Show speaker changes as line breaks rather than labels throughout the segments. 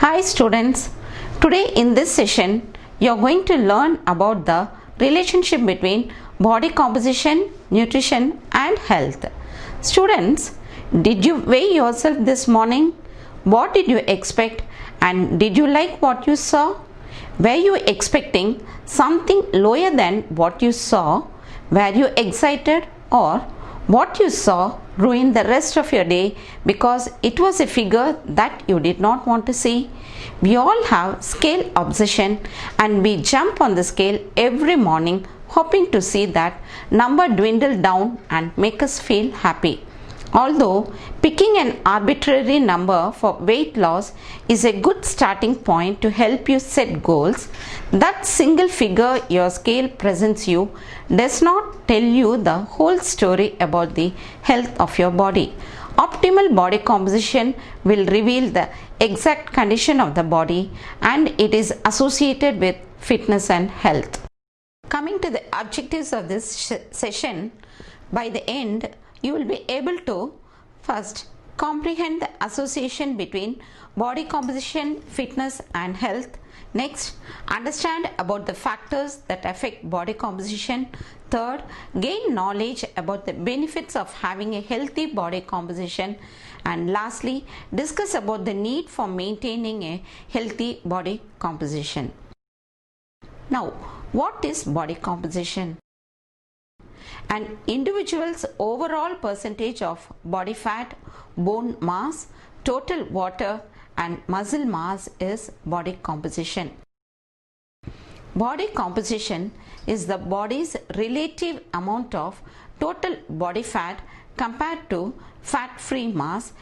Hi students, today in this session you are going to learn about the relationship between body composition, nutrition and health. Students, did you weigh yourself this morning? What did you expect and did you like what you saw? Were you expecting something lower than what you saw? Were you excited or what you saw ruined the rest of your day because it was a figure that you did not want to see? We all have scale obsession and we jump on the scale every morning hoping to see that number dwindle down and make us feel happy. Although picking an arbitrary number for weight loss is a good starting point to help you set goals, that single figure your scale presents you does not tell you the whole story about the health of your body. Optimal body composition will reveal the exact condition of the body and it is associated with fitness and health. Coming to the objectives of this session, by the end you will be able to first comprehend the association between body composition, fitness and health. Next, understand about the factors that affect body composition. Third, gain knowledge about the benefits of having a healthy body composition. And lastly, discuss about the need for maintaining a healthy body composition. Now, what is body composition? An individual's overall percentage of body fat, bone mass, total water and muscle mass is body composition. Body composition is the body's relative amount of total body fat compared to fat-free mass,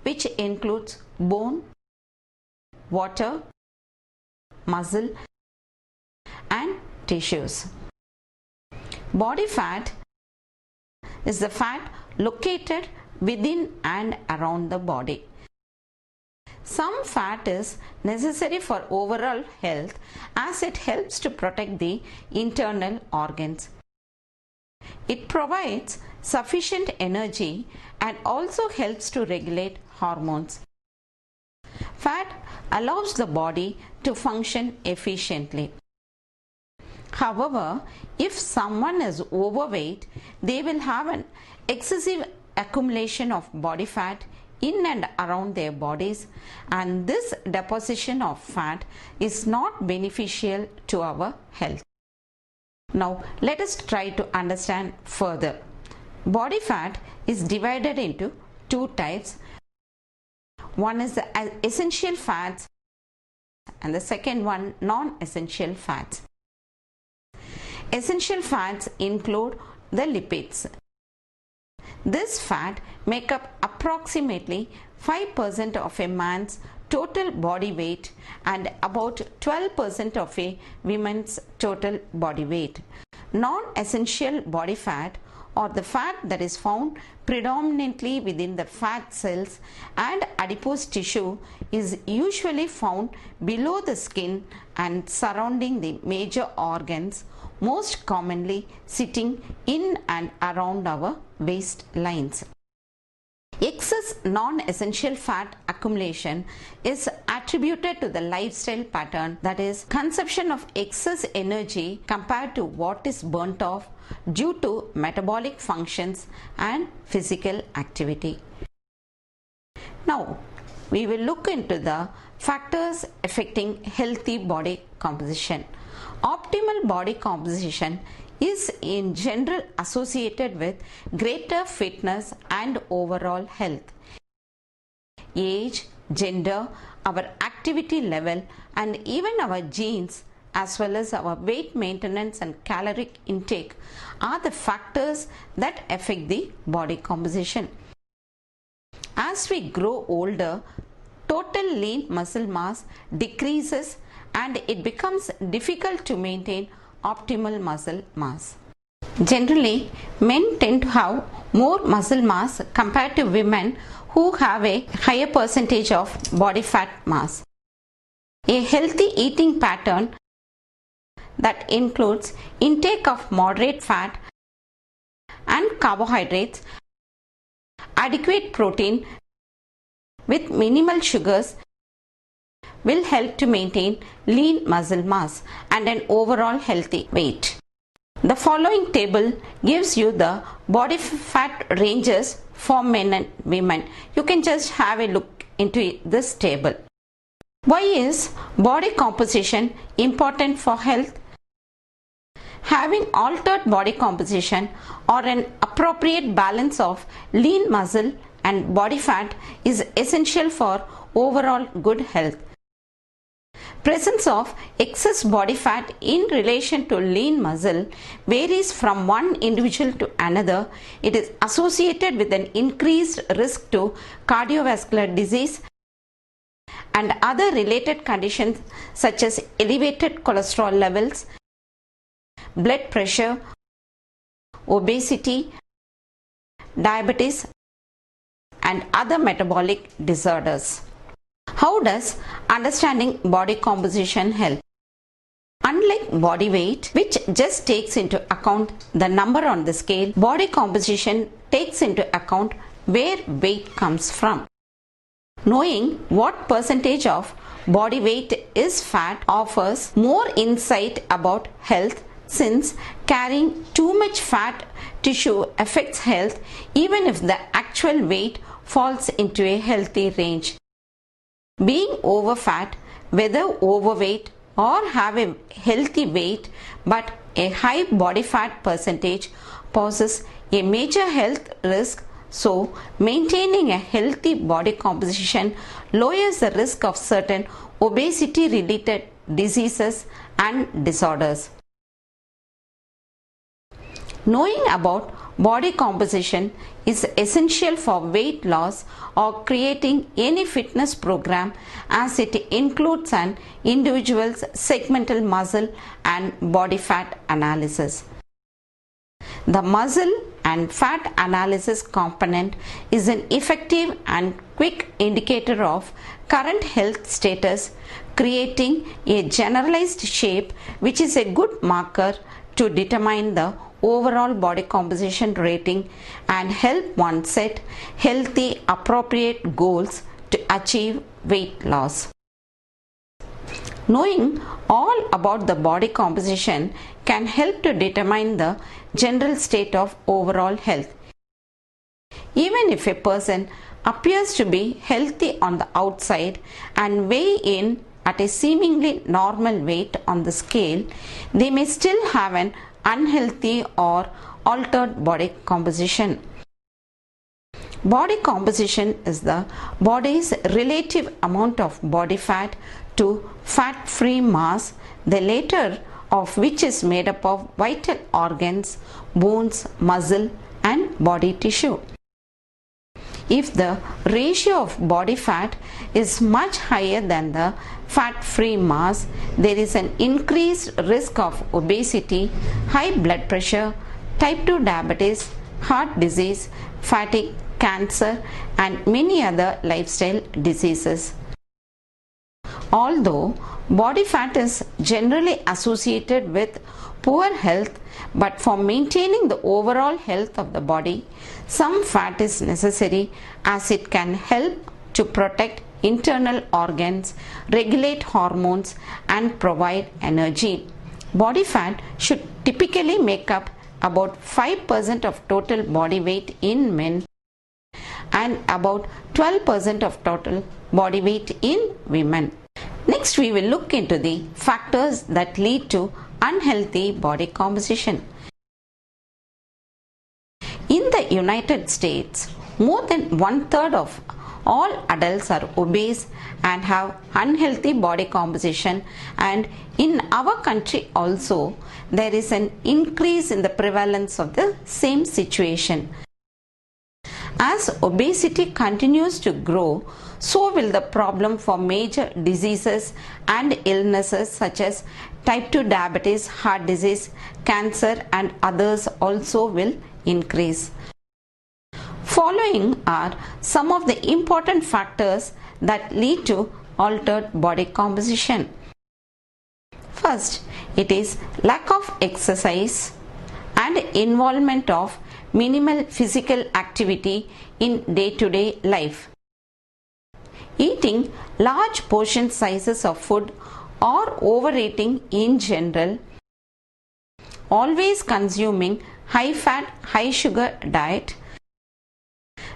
which includes bone, water, muscle and tissues. Body fat is the fat located within and around the body. Some fat is necessary for overall health as it helps to protect the internal organs. It provides sufficient energy and also helps to regulate hormones. Fat allows the body to function efficiently. However, if someone is overweight, they will have an excessive accumulation of body fat in and around their bodies, and this deposition of fat is not beneficial to our health. Now, let us try to understand further. Body fat is divided into two types. One is the essential fats and the second one non-essential fats. Essential fats include the lipids. This fat make up approximately 5% of a man's total body weight and about 12% of a woman's total body weight. Non-essential body fat or the fat that is found predominantly within the fat cells and adipose tissue is usually found below the skin and surrounding the major organs, most commonly sitting in and around our waistlines. Excess non-essential fat accumulation is attributed to the lifestyle pattern, that is, consumption of excess energy compared to what is burnt off due to metabolic functions and physical activity. Now, we will look into the factors affecting healthy body composition. Optimal body composition is in general associated with greater fitness and overall health. Age, gender, our activity level and even our genes as well as our weight maintenance and caloric intake are the factors that affect the body composition. As we grow older, total lean muscle mass decreases and it becomes difficult to maintain optimal muscle mass. Generally, men tend to have more muscle mass compared to women who have a higher percentage of body fat mass. A healthy eating pattern that includes intake of moderate fat and carbohydrates, adequate protein with minimal sugars will help to maintain lean muscle mass and an overall healthy weight. The following table gives you the body fat ranges for men and women. You can just have a look into this table. Why is body composition important for health? Having altered body composition or an appropriate balance of lean muscle and body fat is essential for overall good health. Presence of excess body fat in relation to lean muscle varies from one individual to another. It is associated with an increased risk to cardiovascular disease and other related conditions such as elevated cholesterol levels, blood pressure, obesity, diabetes, and other metabolic disorders. How does understanding body composition help? Unlike body weight, which just takes into account the number on the scale, body composition takes into account where weight comes from. Knowing what percentage of body weight is fat offers more insight about health, since carrying too much fat tissue affects health even if the actual weight falls into a healthy range. Being over fat, whether overweight or have a healthy weight but a high body fat percentage, poses a major health risk. So, maintaining a healthy body composition lowers the risk of certain obesity related diseases and disorders. Knowing about body composition is essential for weight loss or creating any fitness program, as it includes an individual's segmental muscle and body fat analysis. The muscle and fat analysis component is an effective and quick indicator of current health status, creating a generalized shape which is a good marker to determine the overall body composition rating and help one set healthy appropriate goals to achieve weight loss. Knowing all about the body composition can help to determine the general state of overall health. Even if a person appears to be healthy on the outside and weigh in at a seemingly normal weight on the scale, they may still have an unhealthy or altered body composition. Body composition is the body's relative amount of body fat to fat-free mass, the latter of which is made up of vital organs, bones, muscle, and body tissue. If the ratio of body fat is much higher than the fat-free mass, there is an increased risk of obesity, high blood pressure, type 2 diabetes, heart disease, fatigue, cancer, and many other lifestyle diseases. Although body fat is generally associated with poor health, but for maintaining the overall health of the body, some fat is necessary, as it can help to protect internal organs, regulate hormones, and provide energy. Body fat should typically make up about 5% of total body weight in men and about 12% of total body weight in women. Next, we will look into the factors that lead to unhealthy body composition. In the United States, more than 1/3 of all adults are obese and have unhealthy body composition, and in our country also there is an increase in the prevalence of the same situation. As obesity continues to grow, so will the problem for major diseases and illnesses such as type 2 diabetes, heart disease, cancer, and others also will increase. Following are some of the important factors that lead to altered body composition. First, it is lack of exercise and involvement of minimal physical activity in day-to-day life. eating large portion sizes of food or overeating in general, always consuming high fat, high sugar diet,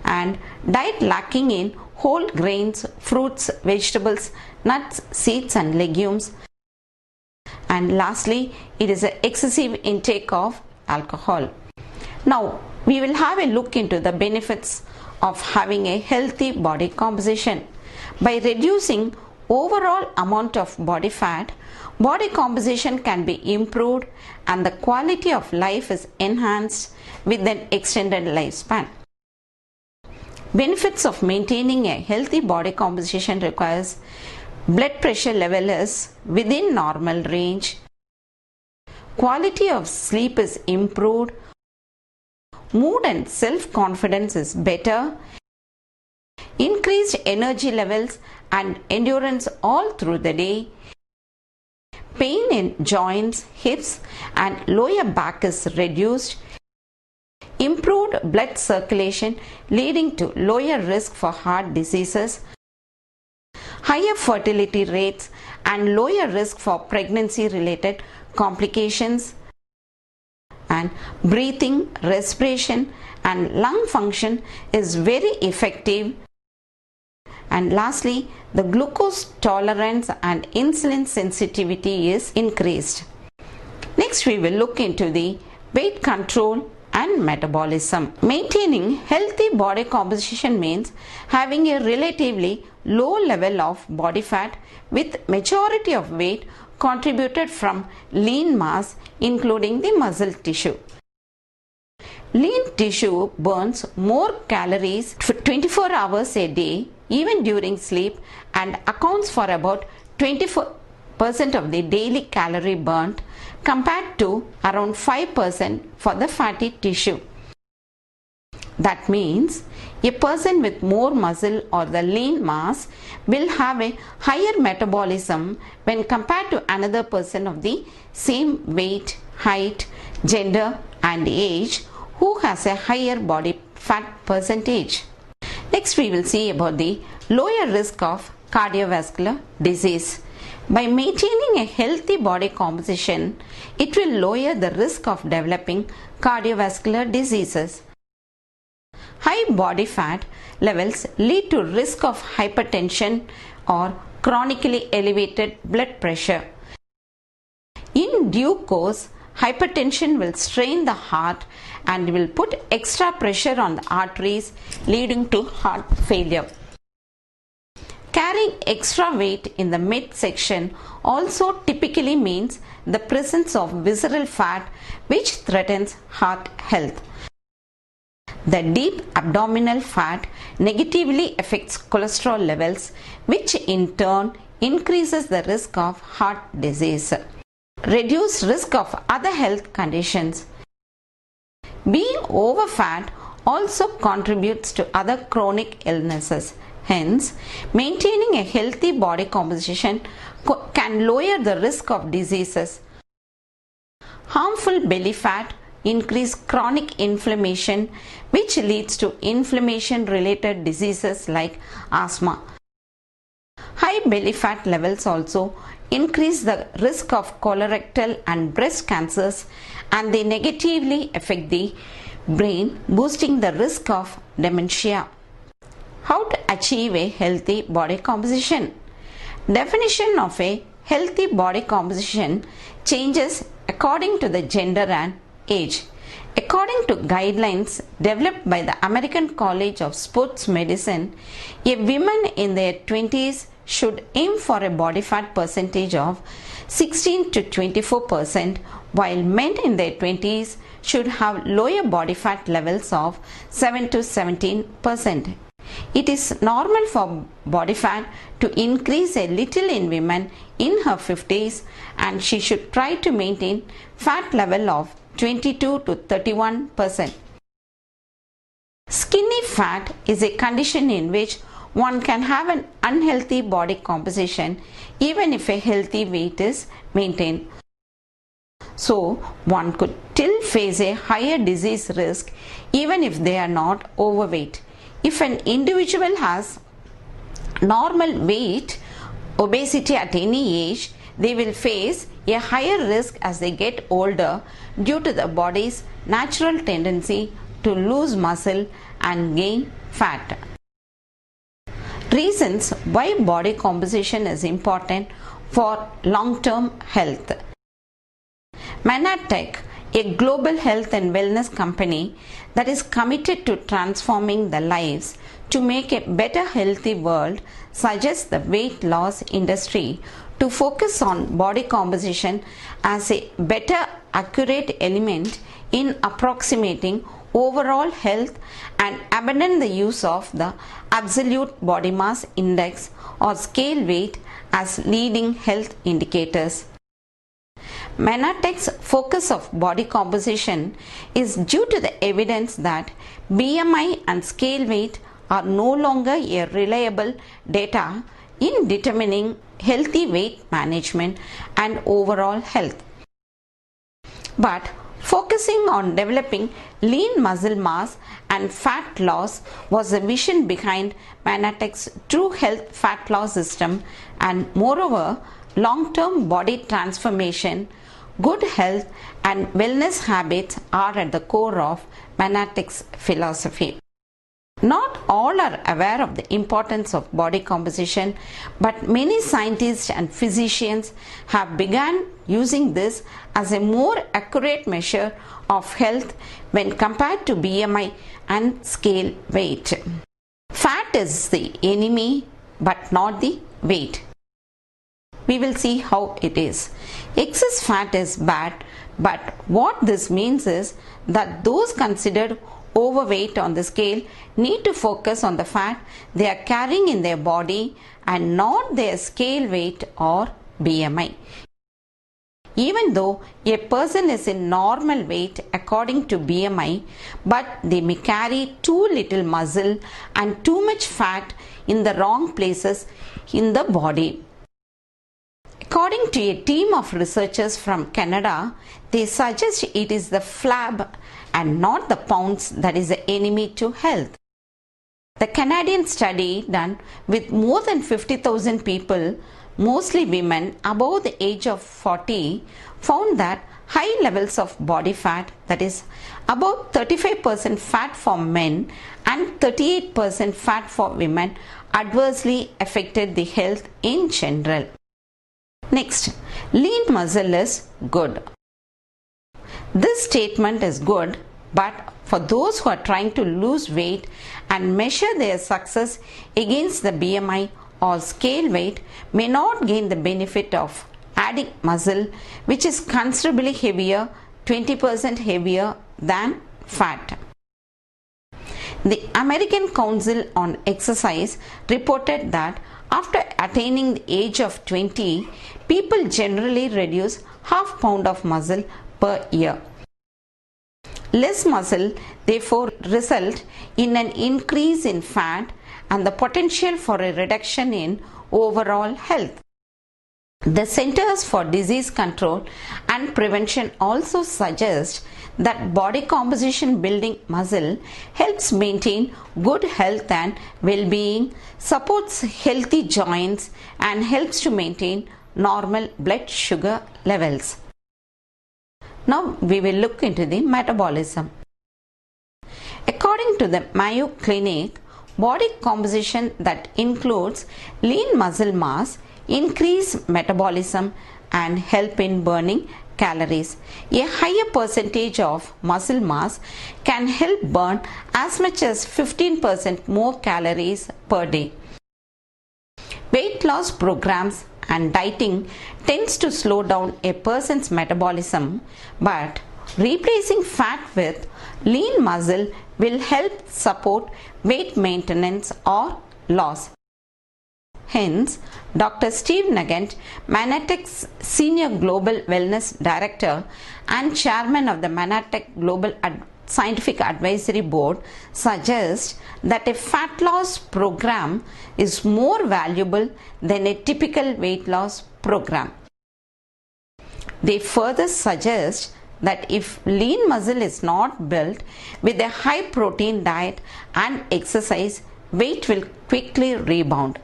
and diet lacking in whole grains, fruits, vegetables, nuts, seeds and legumes. And lastly, it is an excessive intake of alcohol. Now, we will have a look into the benefits of having a healthy body composition. By reducing overall amount of body fat, body composition can be improved and the quality of life is enhanced with an extended lifespan. Benefits of maintaining a healthy body composition requires blood pressure level is within normal range, quality of sleep is improved, mood and self-confidence is better, increased energy levels and endurance all through the day, pain in joints, hips and lower back is reduced, improved blood circulation leading to lower risk for heart diseases, higher fertility rates and lower risk for pregnancy related complications, and breathing, respiration and lung function is very effective. And lastly, the glucose tolerance and insulin sensitivity is increased. Next, we will look into the weight control and metabolism. Maintaining healthy body composition means having a relatively low level of body fat with majority of weight contributed from lean mass including the muscle tissue. Lean tissue burns more calories for 24 hours a day even during sleep and accounts for about 24% of the daily calorie burnt compared to around 5% for the fatty tissue. That means a person with more muscle or the lean mass will have a higher metabolism when compared to another person of the same weight, height, gender and age who has a higher body fat percentage. Next, we will see about the lower risk of cardiovascular disease. By maintaining a healthy body composition, it will lower the risk of developing cardiovascular diseases. High body fat levels lead to risk of hypertension or chronically elevated blood pressure. In due course, hypertension will strain the heart and will put extra pressure on the arteries leading to heart failure. Carrying extra weight in the midsection also typically means the presence of visceral fat which threatens heart health. The deep abdominal fat negatively affects cholesterol levels, which in turn increases the risk of heart disease. Reduced risk of other health conditions. Being over fat also contributes to other chronic illnesses. Hence, maintaining a healthy body composition can lower the risk of diseases. Harmful belly fat increase chronic inflammation, which leads to inflammation related diseases like asthma. High belly fat levels also increase the risk of colorectal and breast cancers, and they negatively affect the brain, boosting the risk of dementia. How to achieve a healthy body composition? Definition of a healthy body composition changes according to the gender and age. According to guidelines developed by the American College of Sports Medicine, a woman in their 20s should aim for a body fat percentage of 16 to 24%, while men in their 20s should have lower body fat levels of 7 to 17%. It is normal for body fat to increase a little in women in her 50s, and she should try to maintain fat level of 22 to 31%. Skinny fat is a condition in which one can have an unhealthy body composition even if a healthy weight is maintained. So, one could still face a higher disease risk even if they are not overweight. If an individual has normal weight obesity at any age, they will face a higher risk as they get older due to the body's natural tendency to lose muscle and gain fat. Reasons why body composition is important for long-term health. Manatech, a global health and wellness company that is committed to transforming the lives to make a better healthy world, suggests the weight loss industry to focus on body composition as a better accurate element in approximating overall health and abandon the use of the absolute body mass index or scale weight as leading health indicators. Manatech's focus of body composition is due to the evidence that BMI and scale weight are no longer a reliable data in determining healthy weight management and overall health. But focusing on developing lean muscle mass and fat loss was the vision behind Manatech's True Health Fat Loss System, and moreover, long-term body transformation, good health and wellness habits are at the core of Manatech's philosophy. Not all are aware of the importance of body composition, but many scientists and physicians have begun using this as a more accurate measure of health when compared to BMI and scale weight. Fat is the enemy but not the weight. We will see how it is. Excess fat is bad, but what this means is that those considered overweight on the scale need to focus on the fat they are carrying in their body and not their scale weight or BMI. Even though a person is in normal weight according to BMI, but they may carry too little muscle and too much fat in the wrong places in the body. According to a team of researchers from Canada, they suggest it is the flab and not the pounds that is the enemy to health. The Canadian study done with more than 50,000 people, mostly women above the age of 40, found that high levels of body fat, that is about 35% fat for men and 38% fat for women, adversely affected the health in general. Next, lean muscle is good. This statement is good, but for those who are trying to lose weight and measure their success against the BMI or scale weight may not gain the benefit of adding muscle, which is considerably heavier, 20% heavier than fat. The American Council on Exercise reported that after attaining the age of 20, people generally reduce half pound of muscle per year. Less muscle therefore result in an increase in fat and the potential for a reduction in overall health. The Centers for Disease Control and Prevention also suggest that body composition building muscle helps maintain good health and well-being, supports healthy joints, and helps to maintain normal blood sugar levels. Now we will look into the metabolism. According to the Mayo Clinic, body composition that includes lean muscle mass increase metabolism and help in burning calories. A higher percentage of muscle mass can help burn as much as 15% more calories per day. Weight loss programs and dieting tends to slow down a person's metabolism, but replacing fat with lean muscle will help support weight maintenance or loss. Hence, Dr. Steve Nugent, Manatech's Senior Global Wellness Director and Chairman of the Manatech Global Scientific Advisory Board, suggests that a fat loss program is more valuable than a typical weight loss program. They further suggest that if lean muscle is not built with a high protein diet and exercise, weight will quickly rebound.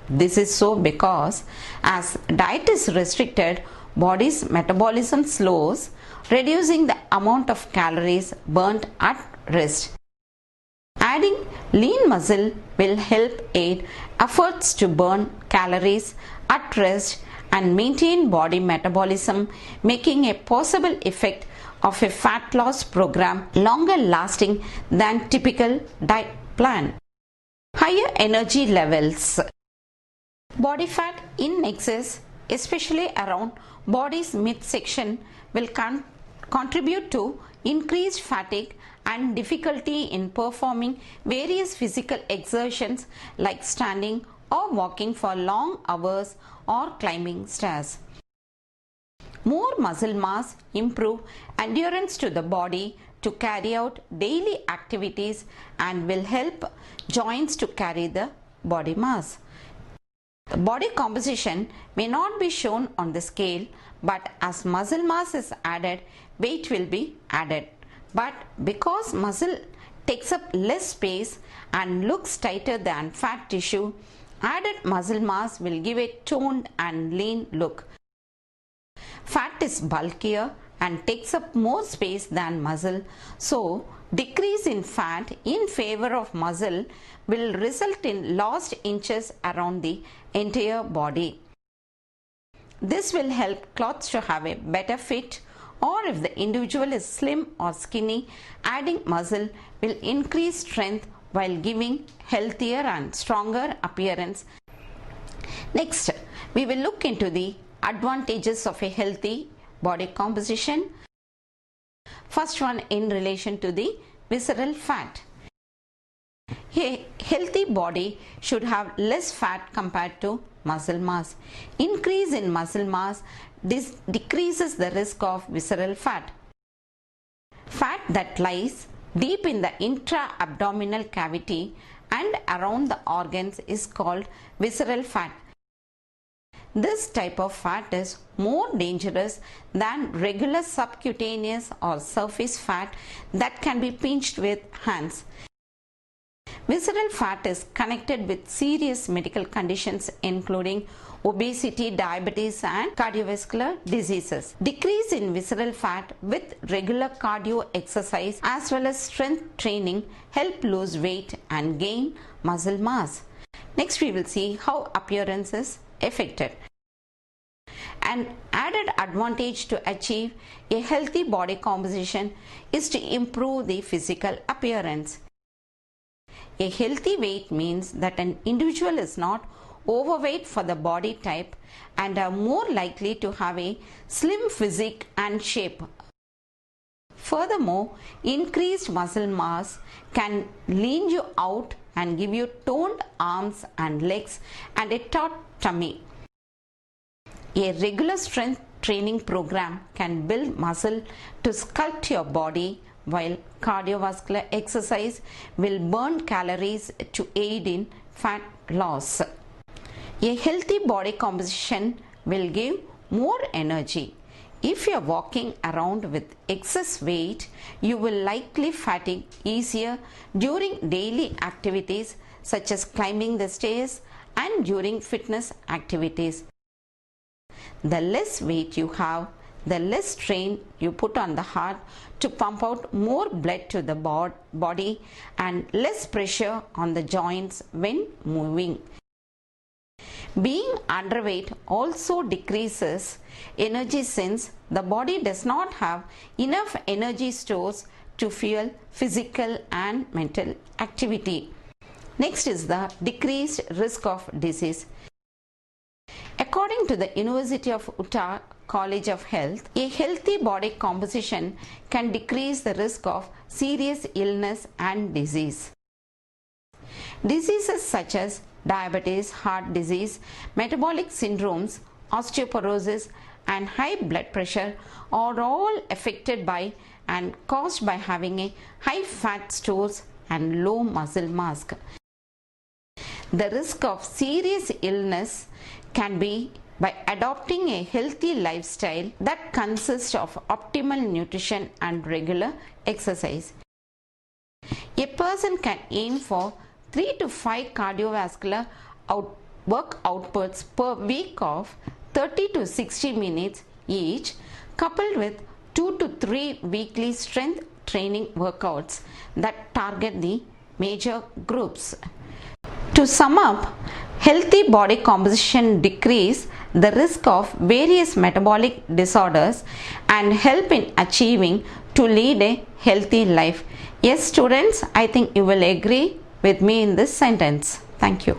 This is so because as diet is restricted, body's metabolism slows, reducing the amount of calories burnt at rest. Adding lean muscle will help aid efforts to burn calories at rest and maintain body metabolism, making a possible effect of a fat loss program longer lasting than typical diet plan. Higher energy levels. Body fat in excess, especially around body's midsection, will contribute to increased fatigue and difficulty in performing various physical exertions like standing or walking for long hours or climbing stairs. More muscle mass improve endurance to the body to carry out daily activities and will help joints to carry the body mass. The body composition may not be shown on the scale, but as muscle mass is added, weight will be added. But because muscle takes up less space and looks tighter than fat tissue, added muscle mass will give a toned and lean look. Fat is bulkier and takes up more space than muscle, so decrease in fat in favor of muscle will result in lost inches around the entire body. This will help clothes to have a better fit, or if the individual is slim or skinny, adding muscle will increase strength while giving healthier and stronger appearance. Next, we will look into the advantages of a healthy body composition. First one in relation to the visceral fat. A healthy body should have less fat compared to muscle mass. Increase in muscle mass decreases the risk of visceral fat. Fat that lies deep in the intra-abdominal cavity and around the organs is called visceral fat. This type of fat is more dangerous than regular subcutaneous or surface fat that can be pinched with hands. Visceral fat is connected with serious medical conditions including obesity, diabetes and cardiovascular diseases. Decrease in visceral fat with regular cardio exercise as well as strength training help lose weight and gain muscle mass. Next we will see how appearance is affected. An added advantage to achieve a healthy body composition is to improve the physical appearance. A healthy weight means that an individual is not overweight for the body type and are more likely to have a slim physique and shape. Furthermore, increased muscle mass can lean you out and give you toned arms and legs and a taut tummy. A regular strength training program can build muscle to sculpt your body, while cardiovascular exercise will burn calories to aid in fat loss. A healthy body composition will give more energy. If you are walking around with excess weight, you will likely fatigue easier during daily activities such as climbing the stairs and during fitness activities. The less weight you have, the less strain you put on the heart to pump out more blood to the body and less pressure on the joints when moving. Being underweight also decreases energy since the body does not have enough energy stores to fuel physical and mental activity. Next is the decreased risk of disease. According to the University of Utah College of Health, a healthy body composition can decrease the risk of serious illness and disease. Diseases such as diabetes, heart disease, metabolic syndromes, osteoporosis, and high blood pressure are all affected by and caused by having a high fat stores and low muscle mass. The risk of serious illness can be by adopting a healthy lifestyle that consists of optimal nutrition and regular exercise. A person can aim for 3 to 5 cardiovascular work outputs per week of 30 to 60 minutes each, coupled with 2 to 3 weekly strength training workouts that target the major groups. To sum up, healthy body composition decrease the risk of various metabolic disorders and help in achieving to lead a healthy life. Yes, students, I think you will agree with me in this sentence. Thank you.